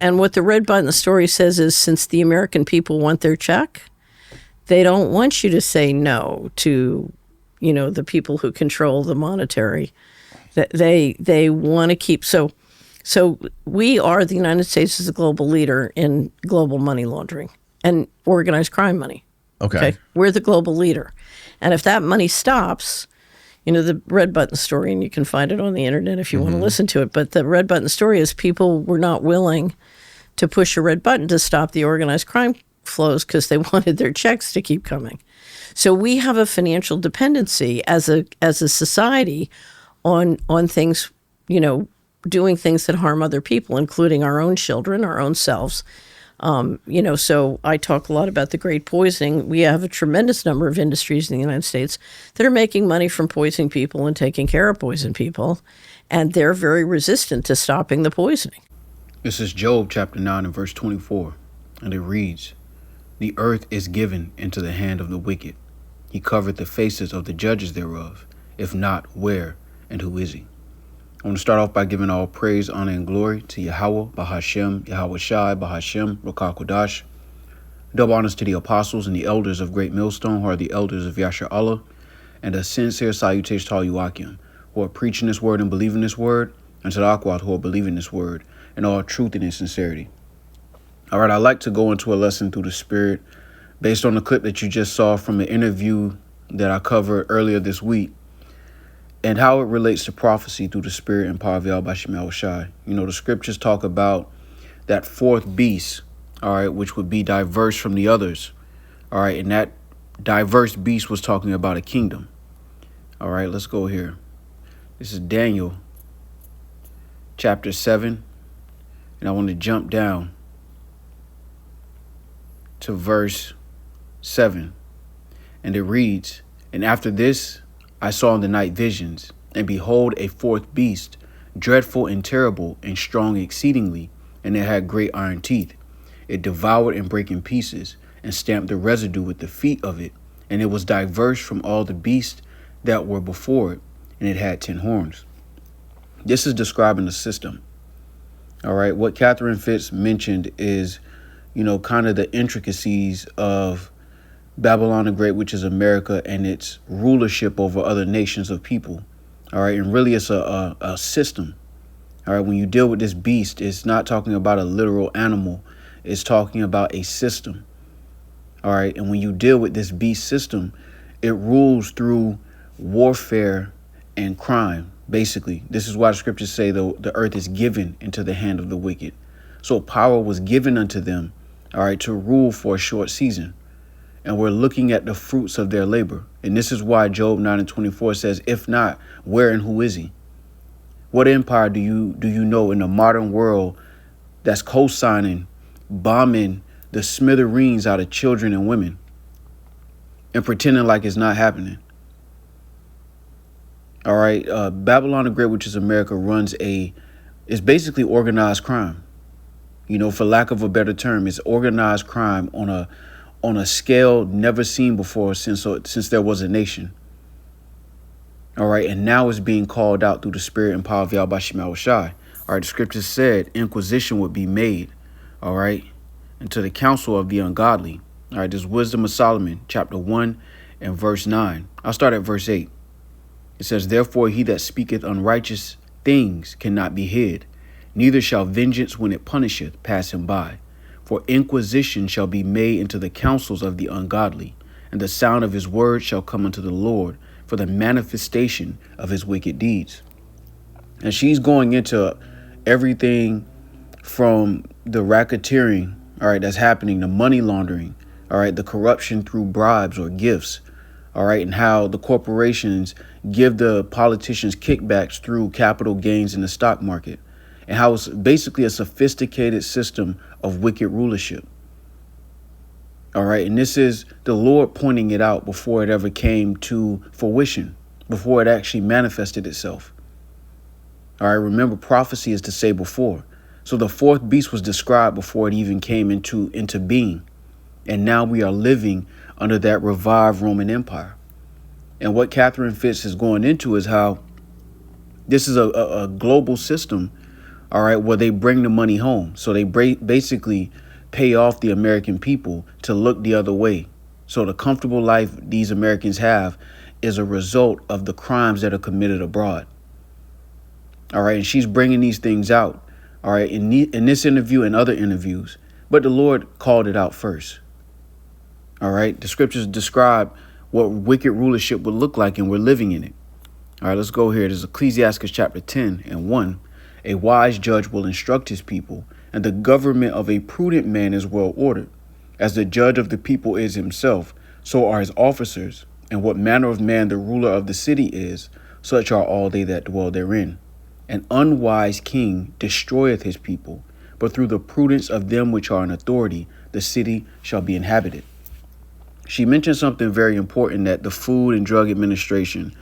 And what the red button story says is, since the American people want their check, they don't want you to say no to, the people who control the monetary. They want to keep so we are, the United States is a global leader in global money laundering and organized crime money. Okay. We're the global leader. And if that money stops, the red button story, and you can find it on the internet if you want to listen to it, but the red button story is people were not willing to push a red button to stop the organized crime flows because they wanted their checks to keep coming. So we have a financial dependency as a society on things, doing things that harm other people, including our own children, our own selves. So I talk a lot about the great poisoning. We have a tremendous number of industries in the United States that are making money from poisoning people and taking care of poisoned people, and they're very resistant to stopping the poisoning. This is Job chapter 9 and verse 24, and it reads, "The earth is given into the hand of the wicked. He covered the faces of the judges thereof. If not, where and who is he?" I want to start off by giving all praise, honor, and glory to Yahweh, Bahashem, Yahweh Shai, Bahashem, Rakah Kodash. Double honors to the apostles and the elders of Great Millstone, who are the elders of Yasher Allah, and a sincere salutation to all Yuakim, who are preaching this word and believing this word, and to the Akwad, who are believing this word, in all truth and in sincerity. All right, I'd like to go into a lesson through the Spirit based on the clip that you just saw from an interview that I covered earlier this week, and how it relates to prophecy through the Spirit and power of Yahweh Shemel Shai. The scriptures talk about that fourth beast, all right, which would be diverse from the others, all right, and that diverse beast was talking about a kingdom. All right, let's go here. This is Daniel chapter 7, and I want to jump down to verse 7, and it reads, "And after this I saw in the night visions, and behold, a fourth beast, dreadful and terrible and strong exceedingly, and it had great iron teeth. It devoured and brake in pieces, and stamped the residue with the feet of it, and it was diverse from all the beasts that were before it, and it had 10 horns." This is describing the system. All right, what Catherine Fitz mentioned is, kind of the intricacies of Babylon the Great, which is America, and its rulership over other nations of people. All right. And really, it's a system. All right. When you deal with this beast, it's not talking about a literal animal. It's talking about a system. All right. And when you deal with this beast system, it rules through warfare and crime. Basically, this is why the scriptures say the earth is given into the hand of the wicked. So power was given unto them, all right, to rule for a short season. And we're looking at the fruits of their labor. And this is why Job 9 and 24 says, if not, where and who is he? What empire do you know in the modern world that's co-signing, bombing the smithereens out of children and women and pretending like it's not happening? All right. Babylon the Great, which is America, is basically organized crime. For lack of a better term, it's organized crime on a scale never seen before since there was a nation. All right. And now it's being called out through the Spirit and power of Yahweh Shemel Shai. All right. The scripture said inquisition would be made. All right. Into the counsel of the ungodly. All right. This is Wisdom of Solomon, chapter 1 and verse 9. I'll start at verse 8. It says, "Therefore he that speaketh unrighteous things cannot be hid, neither shall vengeance when it punisheth pass him by. For inquisition shall be made into the counsels of the ungodly, and the sound of his word shall come unto the Lord for the manifestation of his wicked deeds." And she's going into everything from the racketeering, all right, that's happening, the money laundering, all right, the corruption through bribes or gifts, all right, and how the corporations give the politicians kickbacks through capital gains in the stock market, and how it's basically a sophisticated system of wicked rulership. All right. And this is the Lord pointing it out before it ever came to fruition, before it actually manifested itself. All right. Remember, prophecy is to say before. So the fourth beast was described before it even came into being. And now we are living under that revived Roman Empire. And what Catherine Fitz is going into is how this is a global system All right. Well, they bring the money home. So they basically pay off the American people to look the other way. So the comfortable life these Americans have is a result of the crimes that are committed abroad. All right. And she's bringing these things out. All right. In this interview and other interviews. But the Lord called it out first. All right. The scriptures describe what wicked rulership would look like, and we're living in it. All right. Let's go here. This is Ecclesiastes chapter 10 and 1. A wise judge will instruct his people, and the government of a prudent man is well ordered. As the judge of the people is himself, so are his officers. And what manner of man the ruler of the city is, such are all they that dwell therein. An unwise king destroyeth his people, but through the prudence of them which are in authority, the city shall be inhabited. She mentioned something very important, that the Food and Drug Administration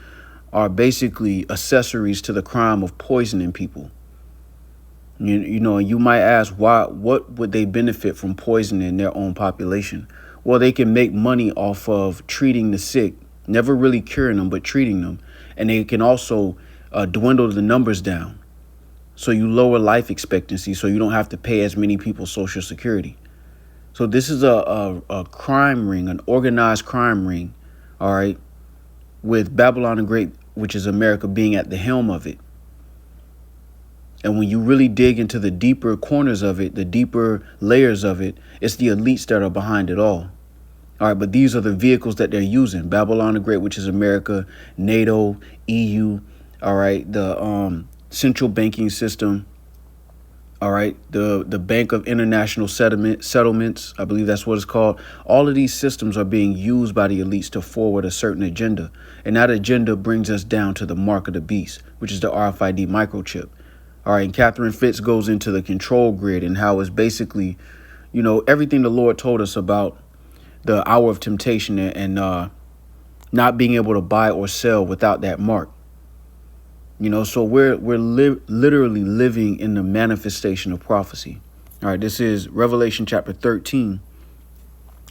are basically accessories to the crime of poisoning people. You know, you might ask, what would they benefit from poisoning their own population? Well, they can make money off of treating the sick, never really curing them, but treating them. And they can also dwindle the numbers down. So you lower life expectancy, so you don't have to pay as many people Social Security. So this is a crime ring, an organized crime ring, all right, with Babylon the Great, which is America, being at the helm of it. And when you really dig into the deeper corners of it, the deeper layers of it, it's the elites that are behind it all. All right, but these are the vehicles that they're using. Babylon the Great, which is America, NATO, EU, all right, the central banking system, all right, the Bank of International Settlements, I believe that's what it's called. All of these systems are being used by the elites to forward a certain agenda. And that agenda brings us down to the mark of the beast, which is the RFID microchip. All right, and Catherine Fitz goes into the control grid and how it's basically, you know, everything the Lord told us about the hour of temptation and not being able to buy or sell without that mark. You know, so we're literally living in the manifestation of prophecy. All right, this is Revelation chapter 13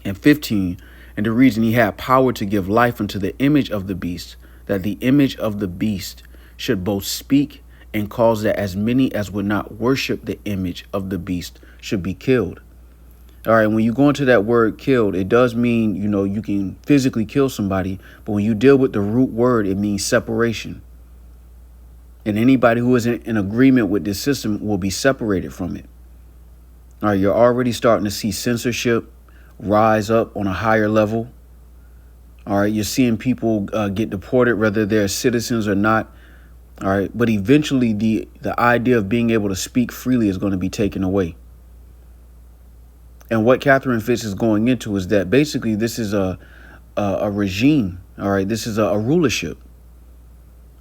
and 15. And the reason he had power to give life unto the image of the beast, that the image of the beast should both speak and cause that as many as would not worship the image of the beast should be killed. All right, when you go into that word killed, it does mean, you know, you can physically kill somebody. But when you deal with the root word, it means separation. And anybody who is in agreement with this system will be separated from it. All right, you're already starting to see censorship rise up on a higher level. All right, you're seeing people get deported, whether they're citizens or not. All right. But eventually the idea of being able to speak freely is going to be taken away. And what Catherine Fitz is going into is that basically this is a regime. All right. This is a rulership.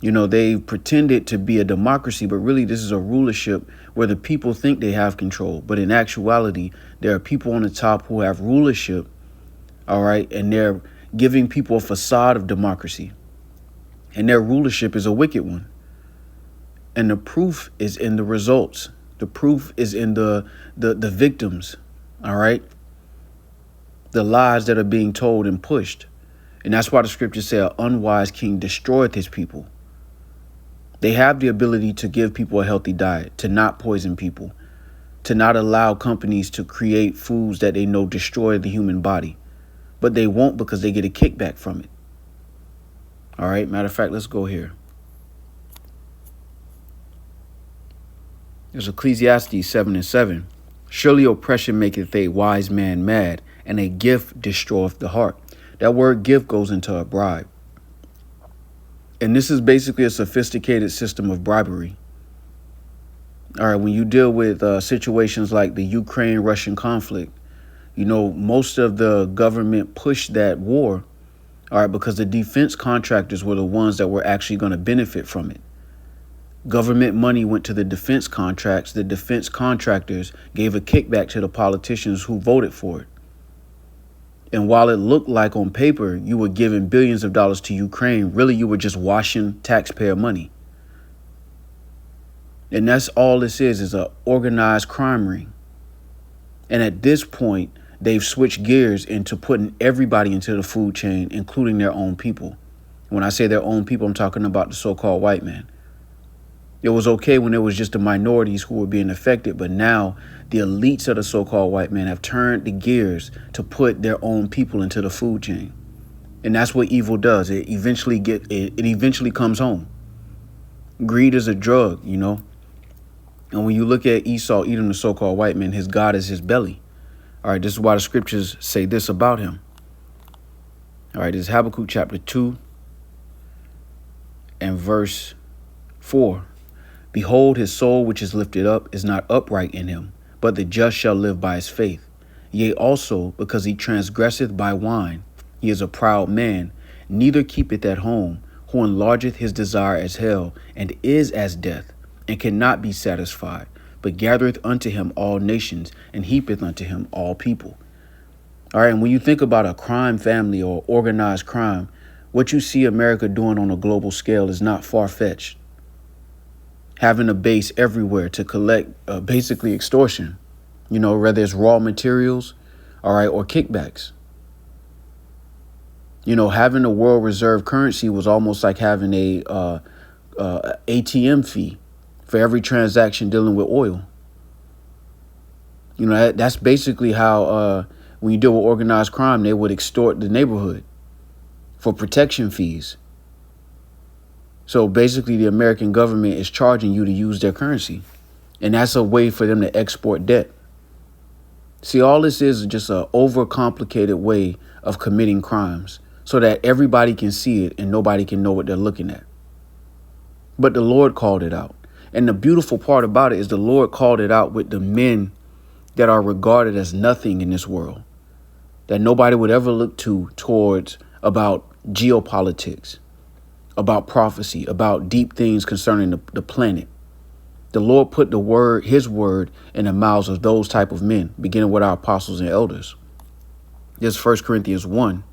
You know, they pretended to be a democracy, but really this is a rulership where the people think they have control. But in actuality, there are people on the top who have rulership. All right. And they're giving people a facade of democracy. And their rulership is a wicked one. And the proof is in the results. The proof is in the victims. All right. The lies that are being told and pushed. And that's why the scriptures say an unwise king destroyeth his people. They have the ability to give people a healthy diet, to not poison people, to not allow companies to create foods that they know destroy the human body. But they won't, because they get a kickback from it. All right. Matter of fact, let's go here. There's Ecclesiastes 7 and 7. Surely oppression maketh a wise man mad, and a gift destroyeth the heart. That word gift goes into a bribe. And this is basically a sophisticated system of bribery. All right, when you deal with situations like the Ukraine-Russian conflict, you know, most of the government pushed that war, all right, because the defense contractors were the ones that were actually going to benefit from it. Government money went to the defense contracts. The defense contractors gave a kickback to the politicians who voted for it. And while it looked like on paper you were giving billions of dollars to Ukraine, really you were just washing taxpayer money. And that's all this is an organized crime ring. And at this point, they've switched gears into putting everybody into the food chain, including their own people. When I say their own people, I'm talking about the so-called white man. It was okay when it was just the minorities who were being affected, but now the elites of the so-called white man have turned the gears to put their own people into the food chain. And that's what evil does. It eventually comes home. Greed is a drug, you know. And when you look at Esau, Edom, the so-called white man, his God is his belly. All right, this is why the scriptures say this about him. All right, this is Habakkuk chapter 2 and verse 4. Behold, his soul which is lifted up is not upright in him, but the just shall live by his faith. Yea, also, because he transgresseth by wine, he is a proud man, neither keepeth at home, who enlargeth his desire as hell, and is as death, and cannot be satisfied, but gathereth unto him all nations, and heapeth unto him all people. All right, and when you think about a crime family or organized crime, what you see America doing on a global scale is not far-fetched. Having a base everywhere to collect basically extortion, you know, whether it's raw materials, all right, or kickbacks. You know, having a world reserve currency was almost like having a ATM fee for every transaction dealing with oil. You know, that's basically how when you deal with organized crime, they would extort the neighborhood for protection fees. So basically, the American government is charging you to use their currency. And that's a way for them to export debt. See, all this is just an overcomplicated way of committing crimes so that everybody can see it and nobody can know what they're looking at. But the Lord called it out. And the beautiful part about it is the Lord called it out with the men that are regarded as nothing in this world, that nobody would ever look towards about geopolitics, about prophecy, about deep things concerning the planet. The Lord put his word in the mouths of those type of men, beginning with our apostles and elders. This is 1 Corinthians 1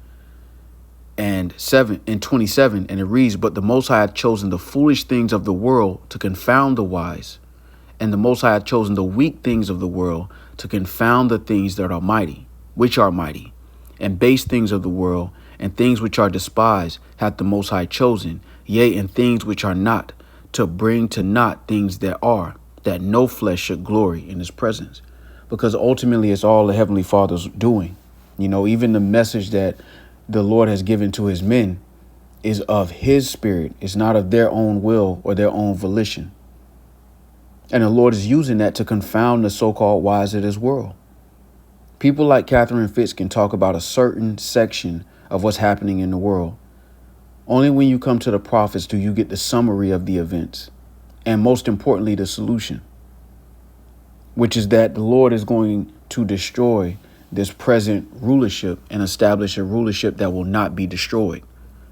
and 27, and it reads, but the Most High hath chosen the foolish things of the world to confound the wise, and the Most High hath chosen the weak things of the world to confound the things that are mighty, which are mighty, and base things of the world, and things which are despised hath the Most High chosen, yea, and things which are not, to bring to naught things that are, that no flesh should glory in his presence. Because ultimately it's all the Heavenly Father's doing. You know, even the message that the Lord has given to his men is of his spirit. It's not of their own will or their own volition. And the Lord is using that to confound the so-called wise of this world. People like Catherine Fitz can talk about a certain section of what's happening in the world. Only when you come to the prophets do you get the summary of the events, and most importantly, the solution, which is that the Lord is going to destroy this present rulership and establish a rulership that will not be destroyed.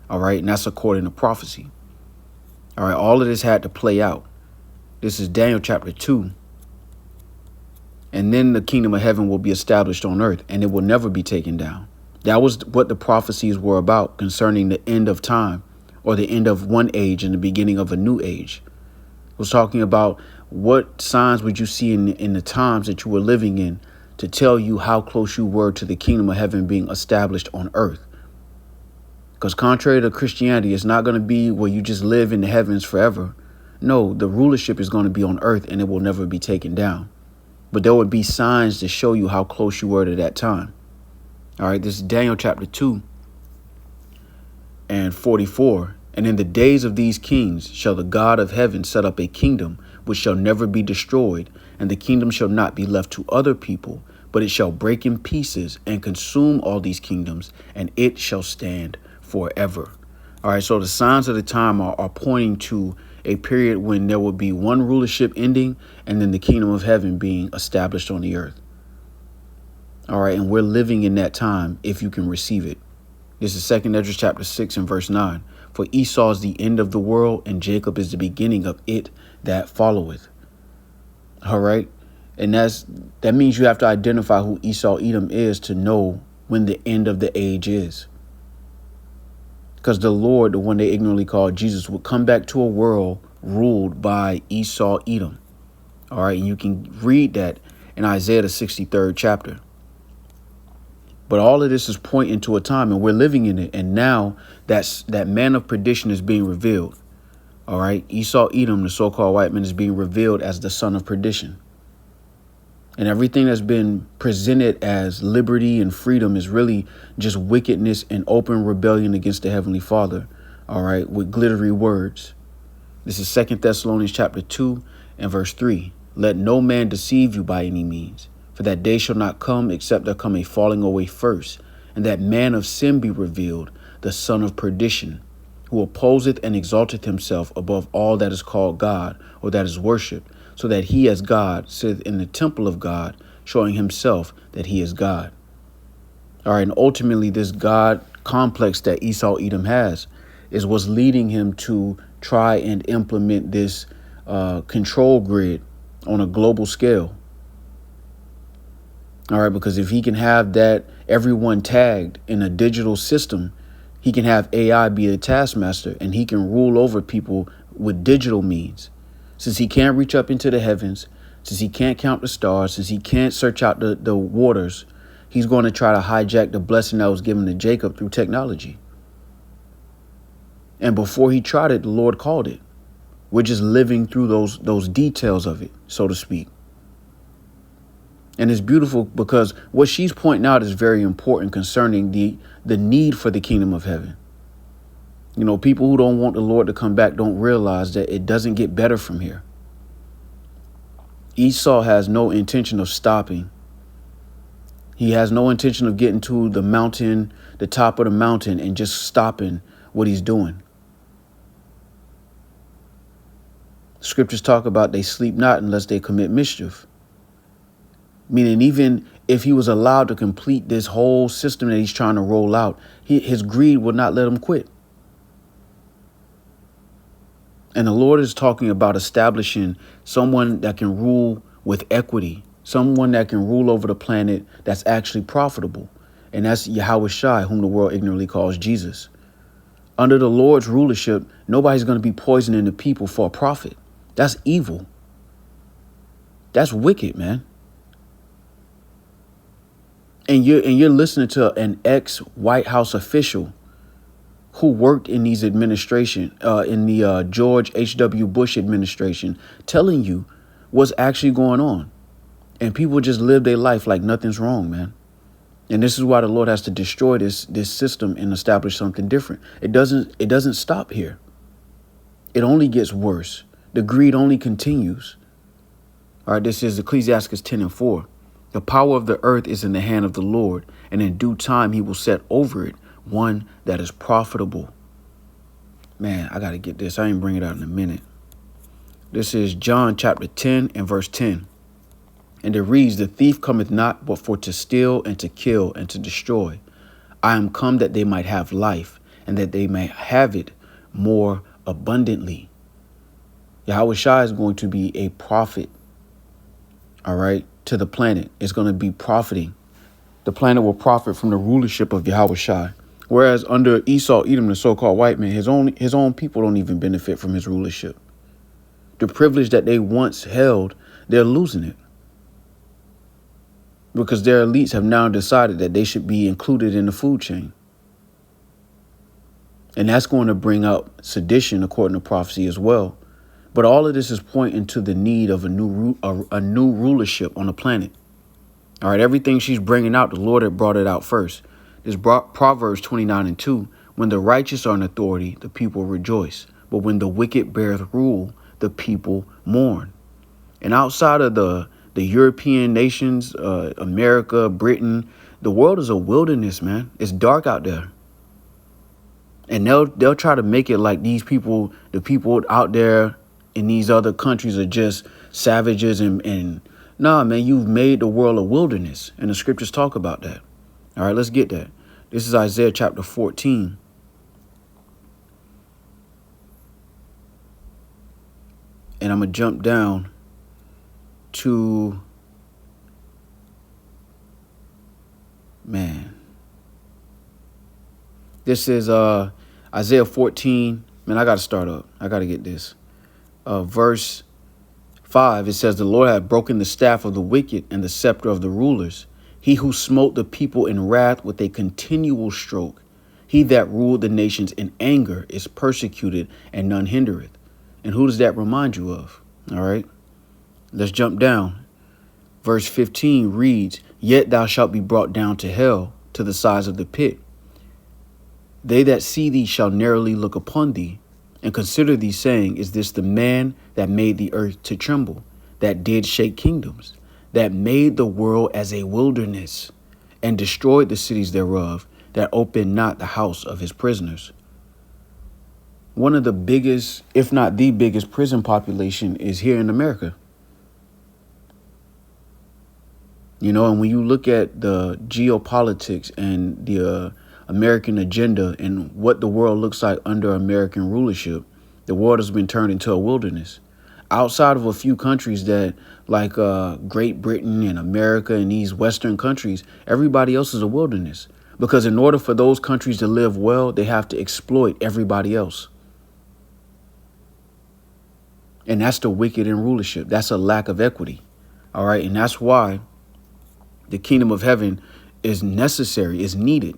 All right. And that's according to prophecy. All right. All of this had to play out. This is Daniel chapter 2. And then the kingdom of heaven will be established on earth, and it will never be taken down. That was what the prophecies were about concerning the end of time, or the end of one age and the beginning of a new age. It was talking about what signs would you see in the times that you were living in to tell you how close you were to the kingdom of heaven being established on earth. Because contrary to Christianity, it's not going to be where you just live in the heavens forever. No, the rulership is going to be on earth, and it will never be taken down. But there would be signs to show you how close you were to that time. All right, this is Daniel chapter 2 and 44. And in the days of these kings shall the God of heaven set up a kingdom which shall never be destroyed, and the kingdom shall not be left to other people, but it shall break in pieces and consume all these kingdoms, and it shall stand forever. All right, so the signs of the time are pointing to a period when there will be one rulership ending and then the kingdom of heaven being established on the earth. All right, and we're living in that time if you can receive it. This is 2 Esdras chapter 6 and verse 9. For Esau is the end of the world, and Jacob is the beginning of it that followeth. All right. And that means you have to identify who Esau Edom is to know when the end of the age is. Because the Lord, the one they ignorantly called Jesus, will come back to a world ruled by Esau Edom. All right. And you can read that in Isaiah the 63rd chapter. But all of this is pointing to a time, and we're living in it. And now that man of perdition is being revealed. All right. Esau, Edom, the so-called white man, is being revealed as the son of perdition. And everything that's been presented as liberty and freedom is really just wickedness and open rebellion against the Heavenly Father. All right. With glittery words. This is 2 Thessalonians chapter 2 and verse 3. Let no man deceive you by any means, for that day shall not come except there come a falling away first, and that man of sin be revealed, the son of perdition, who opposeth and exalteth himself above all that is called God or that is worshipped, so that he as God sitteth in the temple of God, showing himself that he is God. All right, and ultimately this God complex that Esau Edom has is what's leading him to try and implement this control grid on a global scale. All right, because if he can have that everyone tagged in a digital system, he can have AI be a taskmaster and he can rule over people with digital means. Since he can't reach up into the heavens, since he can't count the stars, since he can't search out the waters, he's going to try to hijack the blessing that was given to Jacob through technology. And before he tried it, the Lord called it. We're just living through those details of it, so to speak. And it's beautiful because what she's pointing out is very important concerning the need for the kingdom of heaven. You know, people who don't want the Lord to come back don't realize that it doesn't get better from here. Esau has no intention of stopping. He has no intention of getting to the mountain, the top of the mountain, and just stopping what he's doing. Scriptures talk about they sleep not unless they commit mischief. Meaning even if he was allowed to complete this whole system that he's trying to roll out, his greed would not let him quit. And the Lord is talking about establishing someone that can rule with equity, someone that can rule over the planet that's actually profitable. And that's Yahweh Shai, whom the world ignorantly calls Jesus. Under the Lord's rulership, nobody's going to be poisoning the people for a profit. That's evil. That's wicked, man. And you're listening to an ex-White House official who worked in these administration, in the George H.W. Bush administration, telling you what's actually going on. And people just live their life like nothing's wrong, man. And this is why the Lord has to destroy this system and establish something different. It doesn't stop here. It only gets worse. The greed only continues. All right, this is Ecclesiastes 10 and 4. The power of the earth is in the hand of the Lord, and in due time he will set over it one that is profitable. Man, I got to get this. I ain't bring it out in a minute. This is John chapter 10 and verse 10. And it reads, the thief cometh not but for to steal and to kill and to destroy. I am come that they might have life, and that they may have it more abundantly. Yahweh Shai is going to be a prophet, all right, to the planet. It's going to be profiting. The planet will profit from the rulership of Yahweh Shai. Whereas under Esau, Edom, the so-called white man, his own people don't even benefit from his rulership. The privilege that they once held, they're losing it. Because their elites have now decided that they should be included in the food chain. And that's going to bring out sedition according to prophecy as well. But all of this is pointing to the need of a new rulership on the planet. All right, everything she's bringing out, the Lord had brought it out first. This Proverbs 29 and 2. When the righteous are in authority, the people rejoice. But when the wicked beareth rule, the people mourn. And outside of the European nations, America, Britain, the world is a wilderness, man. It's dark out there. And they'll try to make it like these people, the people out there in these other countries are just savages and nah, man, you've made the world a wilderness. And the scriptures talk about that. All right, let's get that. This is Isaiah chapter 14. And I'm going to jump down to, man, this is Isaiah 14. Man, I got to start up. I got to get this. Verse 5, it says, the Lord hath broken the staff of the wicked and the scepter of the rulers. He who smote the people in wrath with a continual stroke. He that ruled the nations in anger is persecuted, and none hindereth. And who does that remind you of? All right, let's jump down. Verse 15 reads, "Yet thou shalt be brought down to hell, to the sides of the pit. They that see thee shall narrowly look upon thee, and consider thee, saying, Is this the man that made the earth to tremble, that did shake kingdoms, that made the world as a wilderness, and destroyed the cities thereof, that opened not the house of his prisoners?" One of the biggest, if not the biggest, prison population is here in America. You know, and when you look at the geopolitics and the American agenda and what the world looks like under American rulership, the world has been turned into a wilderness. Outside of a few countries that like Great Britain and America and these Western countries, everybody else is a wilderness. Because in order for those countries to live well, they have to exploit everybody else. And that's the wicked in rulership. That's a lack of equity. All right. And that's why the kingdom of heaven is necessary, is needed.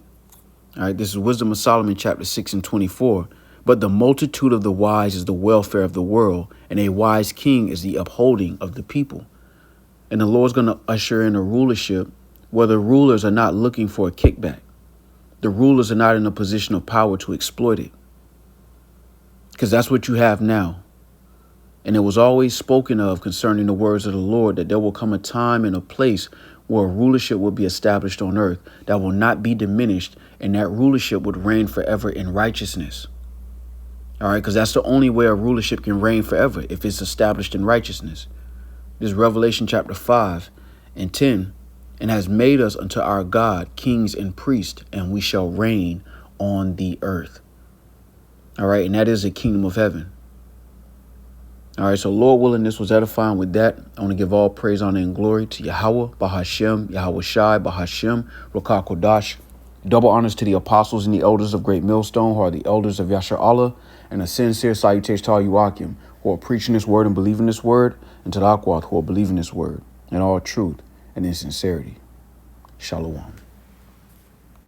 All right. This is Wisdom of Solomon, chapter 6 and 24. "But the multitude of the wise is the welfare of the world, and a wise king is the upholding of the people." And the Lord's going to usher in a rulership where the rulers are not looking for a kickback. The rulers are not in a position of power to exploit it. Because that's what you have now. And it was always spoken of concerning the words of the Lord that there will come a time and a place where rulership will be established on earth that will not be diminished, and that rulership would reign forever in righteousness. All right, because that's the only way a rulership can reign forever, if it's established in righteousness. This is Revelation chapter 5 and 10. "And has made us unto our God kings and priests, and we shall reign on the earth." All right, and that is a kingdom of heaven. All right, so Lord willing, this was edifying. With that, I want to give all praise, honor, and glory to Yahweh, Bahashem, Yahweh Shai, Bahashem, Rokah Kodash. Double honors to the apostles and the elders of Great Millstone, who are the elders of Yashar Allah, and a sincere salutation to all you Akim, who are preaching this word and believing this word, and to the Akwath, who are believing this word in all truth and in sincerity. Shalom.